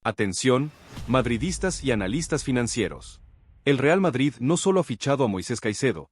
Atención, madridistas y analistas financieros. El Real Madrid no solo ha fichado a Moisés Caicedo,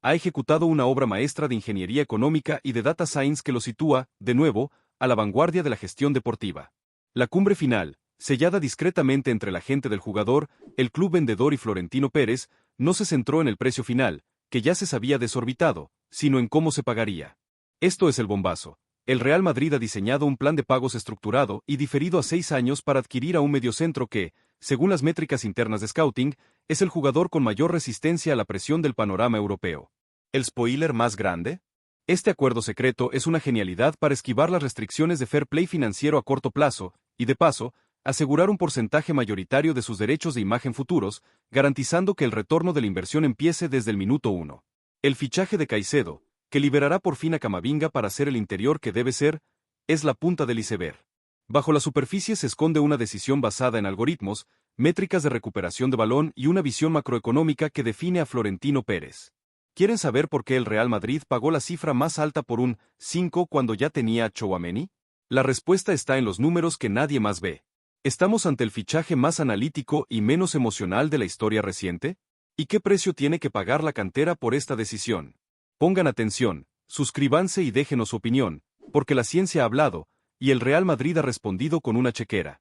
ha ejecutado una obra maestra de ingeniería económica y de data science que lo sitúa, de nuevo, a la vanguardia de la gestión deportiva. La cumbre final, sellada discretamente entre la gente del jugador, el club vendedor y Florentino Pérez, no se centró en el precio final, que ya se sabía desorbitado, sino en cómo se pagaría. Esto es el bombazo. El Real Madrid ha diseñado un plan de pagos estructurado y diferido a 6 años para adquirir a un mediocentro que, según las métricas internas de Scouting, es el jugador con mayor resistencia a la presión del panorama europeo. ¿El spoiler más grande? Este acuerdo secreto es una genialidad para esquivar las restricciones de fair play financiero a corto plazo y, de paso, asegurar un porcentaje mayoritario de sus derechos de imagen futuros, garantizando que el retorno de la inversión empiece desde el minuto 1. El fichaje de Caicedo, que liberará por fin a Camavinga para ser el interior que debe ser, es la punta del iceberg. Bajo la superficie se esconde una decisión basada en algoritmos, métricas de recuperación de balón y una visión macroeconómica que define a Florentino Pérez. ¿Quieren saber por qué el Real Madrid pagó la cifra más alta por un 5 cuando ya tenía a Tchouaméni? La respuesta está en los números que nadie más ve. ¿Estamos ante el fichaje más analítico y menos emocional de la historia reciente? ¿Y qué precio tiene que pagar la cantera por esta decisión? Pongan atención, suscríbanse y déjenos su opinión, porque la ciencia ha hablado, y el Real Madrid ha respondido con una chequera.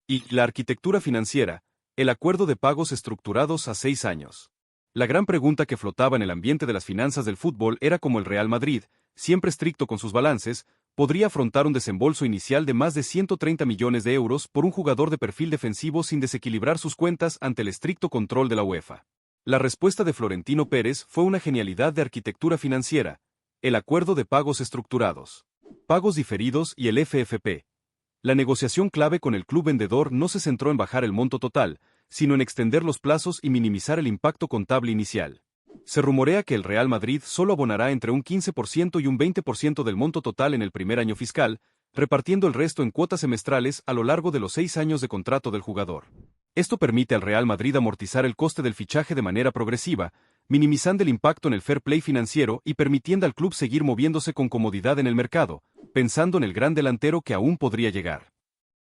Y la arquitectura financiera, el acuerdo de pagos estructurados a 6 años. La gran pregunta que flotaba en el ambiente de las finanzas del fútbol era cómo el Real Madrid, siempre estricto con sus balances, podría afrontar un desembolso inicial de más de 130 millones de euros por un jugador de perfil defensivo sin desequilibrar sus cuentas ante el estricto control de la UEFA. La respuesta de Florentino Pérez fue una genialidad de arquitectura financiera, el acuerdo de pagos estructurados, pagos diferidos y el FFP. La negociación clave con el club vendedor no se centró en bajar el monto total, sino en extender los plazos y minimizar el impacto contable inicial. Se rumorea que el Real Madrid solo abonará entre un 15% y un 20% del monto total en el primer año fiscal, repartiendo el resto en cuotas semestrales a lo largo de los 6 años de contrato del jugador. Esto permite al Real Madrid amortizar el coste del fichaje de manera progresiva, minimizando el impacto en el fair play financiero y permitiendo al club seguir moviéndose con comodidad en el mercado, pensando en el gran delantero que aún podría llegar.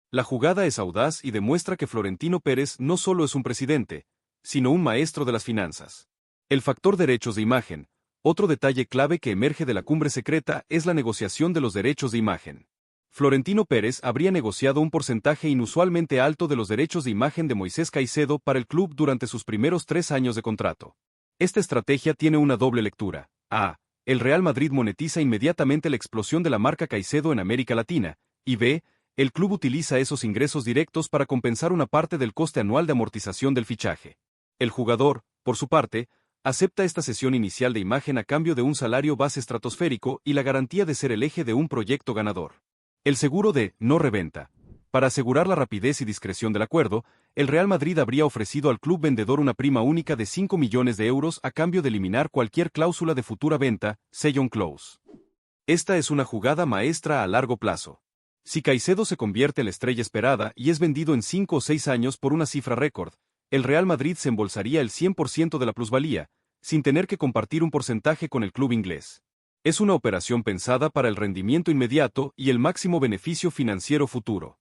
La jugada es audaz y demuestra que Florentino Pérez no solo es un presidente, sino un maestro de las finanzas. El factor derechos de imagen, otro detalle clave que emerge de la cumbre secreta es la negociación de los derechos de imagen. Florentino Pérez habría negociado un porcentaje inusualmente alto de los derechos de imagen de Moisés Caicedo para el club durante sus primeros 3 años de contrato. Esta estrategia tiene una doble lectura. A. El Real Madrid monetiza inmediatamente la explosión de la marca Caicedo en América Latina, y B. El club utiliza esos ingresos directos para compensar una parte del coste anual de amortización del fichaje. El jugador, por su parte, acepta esta cesión inicial de imagen a cambio de un salario base estratosférico y la garantía de ser el eje de un proyecto ganador. El seguro de no reventa. Para asegurar la rapidez y discreción del acuerdo, el Real Madrid habría ofrecido al club vendedor una prima única de 5 millones de euros a cambio de eliminar cualquier cláusula de futura venta, sell-on clause. Esta es una jugada maestra a largo plazo. Si Caicedo se convierte en la estrella esperada y es vendido en 5 o 6 años por una cifra récord, el Real Madrid se embolsaría el 100% de la plusvalía, sin tener que compartir un porcentaje con el club inglés. Es una operación pensada para el rendimiento inmediato y el máximo beneficio financiero futuro.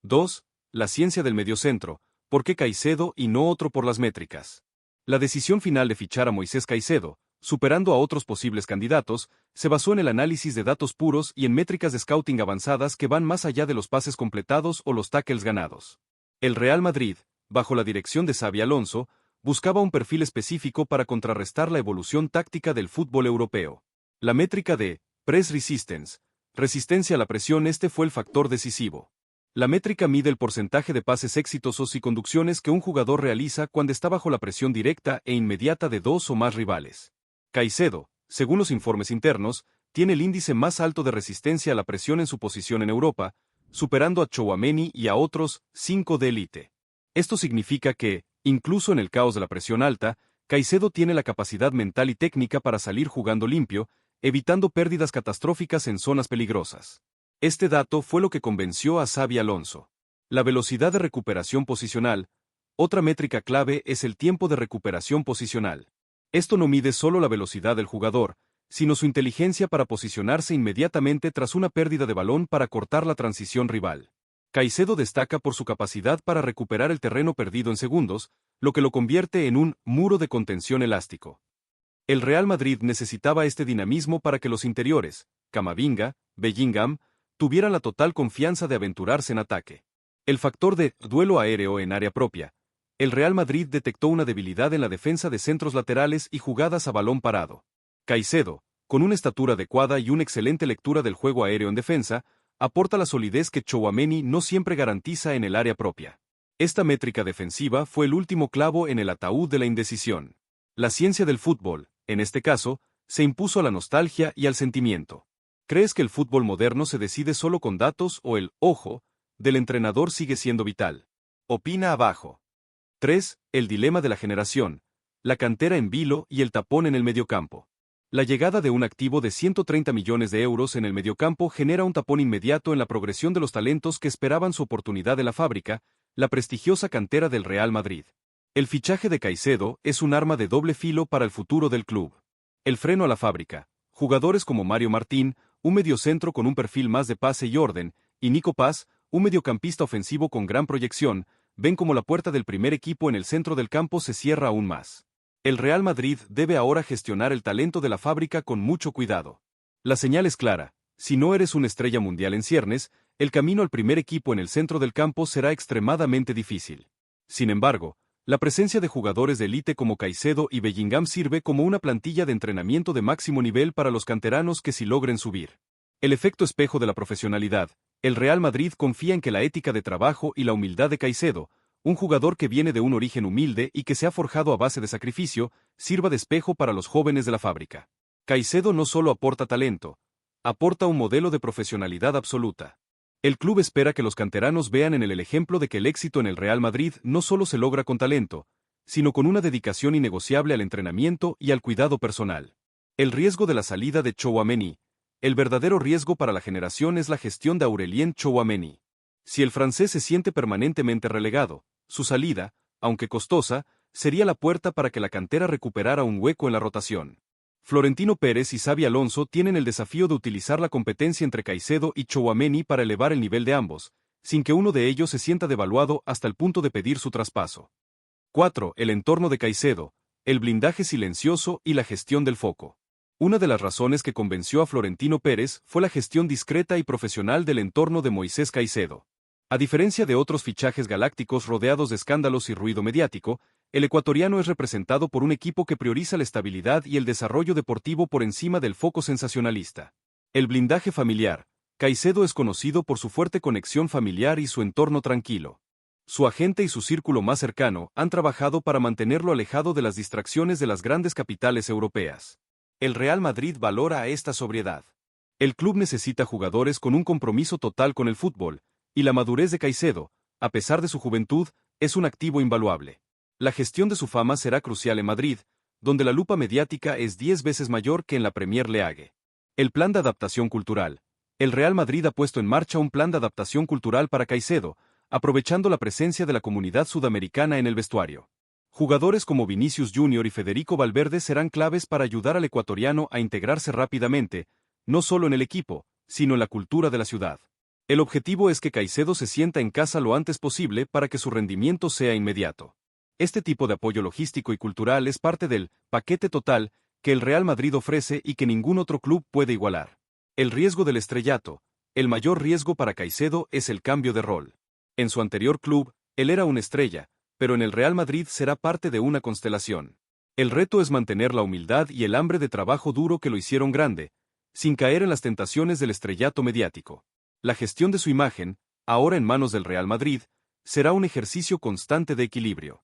2. La ciencia del mediocentro. ¿Por qué Caicedo y no otro por las métricas? La decisión final de fichar a Moisés Caicedo, superando a otros posibles candidatos, se basó en el análisis de datos puros y en métricas de scouting avanzadas que van más allá de los pases completados o los tackles ganados. El Real Madrid, bajo la dirección de Xabi Alonso, buscaba un perfil específico para contrarrestar la evolución táctica del fútbol europeo. La métrica de press resistance, resistencia a la presión, fue el factor decisivo. La métrica mide el porcentaje de pases exitosos y conducciones que un jugador realiza cuando está bajo la presión directa e inmediata de 2 o más rivales. Caicedo, según los informes internos, tiene el índice más alto de resistencia a la presión en su posición en Europa, superando a Tchouaméni y a otros 5 de élite. Esto significa que, incluso en el caos de la presión alta, Caicedo tiene la capacidad mental y técnica para salir jugando limpio, evitando pérdidas catastróficas en zonas peligrosas. Este dato fue lo que convenció a Xabi Alonso. La velocidad de recuperación posicional. Otra métrica clave es el tiempo de recuperación posicional. Esto no mide solo la velocidad del jugador, sino su inteligencia para posicionarse inmediatamente tras una pérdida de balón para cortar la transición rival. Caicedo destaca por su capacidad para recuperar el terreno perdido en segundos, lo que lo convierte en un muro de contención elástico. El Real Madrid necesitaba este dinamismo para que los interiores, Camavinga, Bellingham, tuvieran la total confianza de aventurarse en ataque. El factor de duelo aéreo en área propia. El Real Madrid detectó una debilidad en la defensa de centros laterales y jugadas a balón parado. Caicedo, con una estatura adecuada y una excelente lectura del juego aéreo en defensa, aporta la solidez que Tchouaméni no siempre garantiza en el área propia. Esta métrica defensiva fue el último clavo en el ataúd de la indecisión. La ciencia del fútbol, en este caso, se impuso a la nostalgia y al sentimiento. ¿Crees que el fútbol moderno se decide solo con datos o el ojo del entrenador sigue siendo vital? Opina abajo. 3. El dilema de la generación, la cantera en vilo y el tapón en el mediocampo. La llegada de un activo de 130 millones de euros en el mediocampo genera un tapón inmediato en la progresión de los talentos que esperaban su oportunidad en la fábrica, la prestigiosa cantera del Real Madrid. El fichaje de Caicedo es un arma de doble filo para el futuro del club. El freno a la fábrica. Jugadores como Mario Martín, un mediocentro con un perfil más de pase y orden, y Nico Paz, un mediocampista ofensivo con gran proyección, ven como la puerta del primer equipo en el centro del campo se cierra aún más. El Real Madrid debe ahora gestionar el talento de la fábrica con mucho cuidado. La señal es clara: si no eres una estrella mundial en ciernes, el camino al primer equipo en el centro del campo será extremadamente difícil. Sin embargo, la presencia de jugadores de élite como Caicedo y Bellingham sirve como una plantilla de entrenamiento de máximo nivel para los canteranos que sí logren subir. El efecto espejo de la profesionalidad. El Real Madrid confía en que la ética de trabajo y la humildad de Caicedo, un jugador que viene de un origen humilde y que se ha forjado a base de sacrificio, sirva de espejo para los jóvenes de la fábrica. Caicedo no solo aporta talento, aporta un modelo de profesionalidad absoluta. El club espera que los canteranos vean en él el ejemplo de que el éxito en el Real Madrid no solo se logra con talento, sino con una dedicación innegociable al entrenamiento y al cuidado personal. El riesgo de la salida de Tchouaméni. El verdadero riesgo para la generación es la gestión de Aurélien Tchouaméni. Si el francés se siente permanentemente relegado, su salida, aunque costosa, sería la puerta para que la cantera recuperara un hueco en la rotación. Florentino Pérez y Xabi Alonso tienen el desafío de utilizar la competencia entre Caicedo y Tchouaméni para elevar el nivel de ambos, sin que uno de ellos se sienta devaluado hasta el punto de pedir su traspaso. 4. El entorno de Caicedo, el blindaje silencioso y la gestión del foco. Una de las razones que convenció a Florentino Pérez fue la gestión discreta y profesional del entorno de Moisés Caicedo. A diferencia de otros fichajes galácticos rodeados de escándalos y ruido mediático, el ecuatoriano es representado por un equipo que prioriza la estabilidad y el desarrollo deportivo por encima del foco sensacionalista. El blindaje familiar. Caicedo es conocido por su fuerte conexión familiar y su entorno tranquilo. Su agente y su círculo más cercano han trabajado para mantenerlo alejado de las distracciones de las grandes capitales europeas. El Real Madrid valora esta sobriedad. El club necesita jugadores con un compromiso total con el fútbol, y la madurez de Caicedo, a pesar de su juventud, es un activo invaluable. La gestión de su fama será crucial en Madrid, donde la lupa mediática es 10 veces mayor que en la Premier League. El plan de adaptación cultural. El Real Madrid ha puesto en marcha un plan de adaptación cultural para Caicedo, aprovechando la presencia de la comunidad sudamericana en el vestuario. Jugadores como Vinicius Jr. y Federico Valverde serán claves para ayudar al ecuatoriano a integrarse rápidamente, no solo en el equipo, sino en la cultura de la ciudad. El objetivo es que Caicedo se sienta en casa lo antes posible para que su rendimiento sea inmediato. Este tipo de apoyo logístico y cultural es parte del paquete total que el Real Madrid ofrece y que ningún otro club puede igualar. El riesgo del estrellato. El mayor riesgo para Caicedo es el cambio de rol. En su anterior club, él era una estrella, pero en el Real Madrid será parte de una constelación. El reto es mantener la humildad y el hambre de trabajo duro que lo hicieron grande, sin caer en las tentaciones del estrellato mediático. La gestión de su imagen, ahora en manos del Real Madrid, será un ejercicio constante de equilibrio.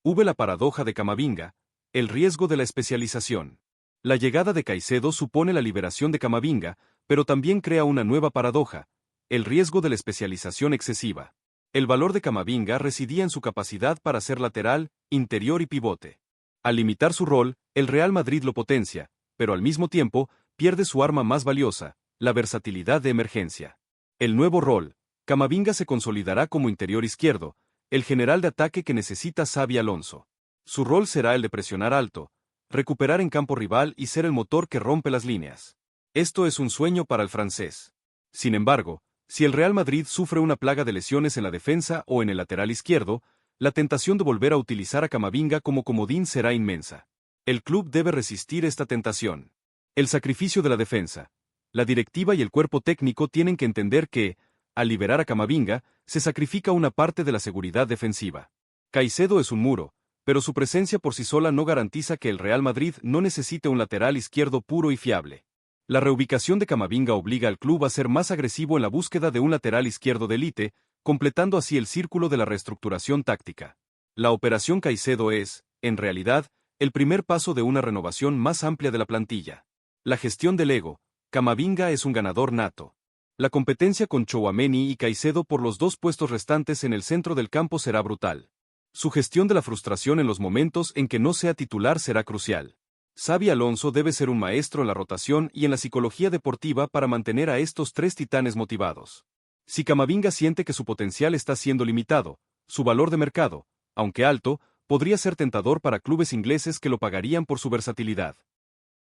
La paradoja de Camavinga, el riesgo de la especialización. La llegada de Caicedo supone la liberación de Camavinga, pero también crea una nueva paradoja, el riesgo de la especialización excesiva. El valor de Camavinga residía en su capacidad para ser lateral, interior y pivote. Al limitar su rol, el Real Madrid lo potencia, pero al mismo tiempo, pierde su arma más valiosa, la versatilidad de emergencia. El nuevo rol. Camavinga se consolidará como interior izquierdo, el general de ataque que necesita Xabi Alonso. Su rol será el de presionar alto, recuperar en campo rival y ser el motor que rompe las líneas. Esto es un sueño para el francés. Sin embargo, Si el Real Madrid sufre una plaga de lesiones en la defensa o en el lateral izquierdo, la tentación de volver a utilizar a Camavinga como comodín será inmensa. El club debe resistir esta tentación. El sacrificio de la defensa. La directiva y el cuerpo técnico tienen que entender que, al liberar a Camavinga, se sacrifica una parte de la seguridad defensiva. Caicedo es un muro, pero su presencia por sí sola no garantiza que el Real Madrid no necesite un lateral izquierdo puro y fiable. La reubicación de Camavinga obliga al club a ser más agresivo en la búsqueda de un lateral izquierdo de élite, completando así el círculo de la reestructuración táctica. La operación Caicedo es, en realidad, el primer paso de una renovación más amplia de la plantilla. La gestión del ego. Camavinga es un ganador nato. La competencia con Tchouaméni y Caicedo por los dos puestos restantes en el centro del campo será brutal. Su gestión de la frustración en los momentos en que no sea titular será crucial. Xabi Alonso debe ser un maestro en la rotación y en la psicología deportiva para mantener a estos tres titanes motivados. Si Camavinga siente que su potencial está siendo limitado, su valor de mercado, aunque alto, podría ser tentador para clubes ingleses que lo pagarían por su versatilidad.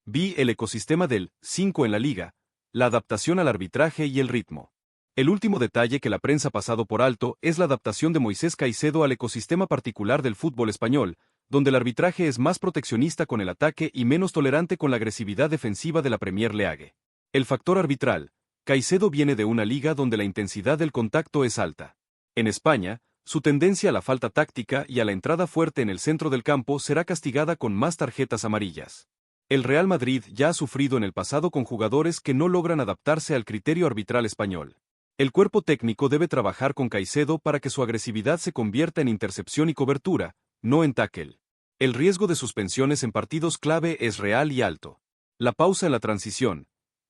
Vi el ecosistema del 5 en la liga, la adaptación al arbitraje y el ritmo. El último detalle que la prensa ha pasado por alto es la adaptación de Moisés Caicedo al ecosistema particular del fútbol español, donde el arbitraje es más proteccionista con el ataque y menos tolerante con la agresividad defensiva de la Premier League. El factor arbitral. Caicedo viene de una liga donde la intensidad del contacto es alta. En España, su tendencia a la falta táctica y a la entrada fuerte en el centro del campo será castigada con más tarjetas amarillas. El Real Madrid ya ha sufrido en el pasado con jugadores que no logran adaptarse al criterio arbitral español. El cuerpo técnico debe trabajar con Caicedo para que su agresividad se convierta en intercepción y cobertura, no en tackle. El riesgo de suspensiones en partidos clave es real y alto. La pausa en la transición.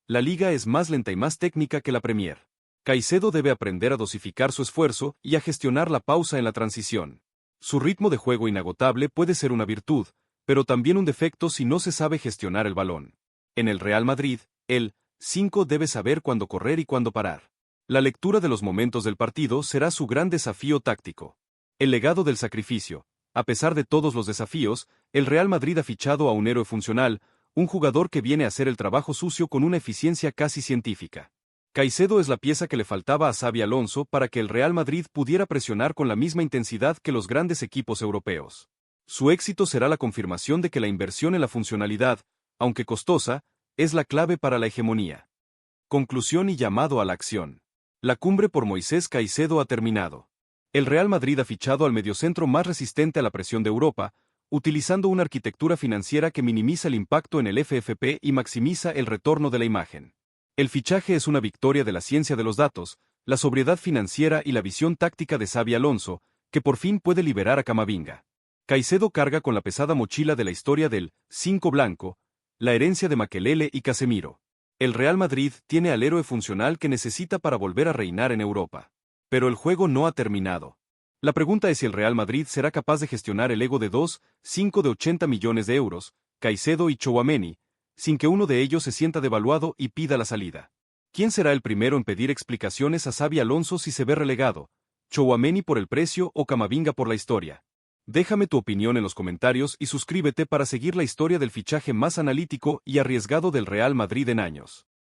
La liga es más lenta y más técnica que la Premier. Caicedo debe aprender a dosificar su esfuerzo y a gestionar la pausa en la transición. Su ritmo de juego inagotable puede ser una virtud, pero también un defecto si no se sabe gestionar el balón. En el Real Madrid, el 5 debe saber cuándo correr y cuándo parar. La lectura de los momentos del partido será su gran desafío táctico. El legado del sacrificio. A pesar de todos los desafíos, el Real Madrid ha fichado a un héroe funcional, un jugador que viene a hacer el trabajo sucio con una eficiencia casi científica. Caicedo es la pieza que le faltaba a Xabi Alonso para que el Real Madrid pudiera presionar con la misma intensidad que los grandes equipos europeos. Su éxito será la confirmación de que la inversión en la funcionalidad, aunque costosa, es la clave para la hegemonía. Conclusión y llamado a la acción. La cumbre por Moisés Caicedo ha terminado. El Real Madrid ha fichado al mediocentro más resistente a la presión de Europa, utilizando una arquitectura financiera que minimiza el impacto en el FFP y maximiza el retorno de la imagen. El fichaje es una victoria de la ciencia de los datos, la sobriedad financiera y la visión táctica de Xabi Alonso, que por fin puede liberar a Camavinga. Caicedo carga con la pesada mochila de la historia del 5 blanco, la herencia de Makelele y Casemiro. El Real Madrid tiene al héroe funcional que necesita para volver a reinar en Europa. Pero el juego no ha terminado. La pregunta es si el Real Madrid será capaz de gestionar el ego de 5 de 80 millones de euros, Caicedo y Tchouaméni, sin que uno de ellos se sienta devaluado y pida la salida. ¿Quién será el primero en pedir explicaciones a Xabi Alonso si se ve relegado? ¿Tchouaméni por el precio o Camavinga por la historia? Déjame tu opinión en los comentarios y suscríbete para seguir la historia del fichaje más analítico y arriesgado del Real Madrid en años.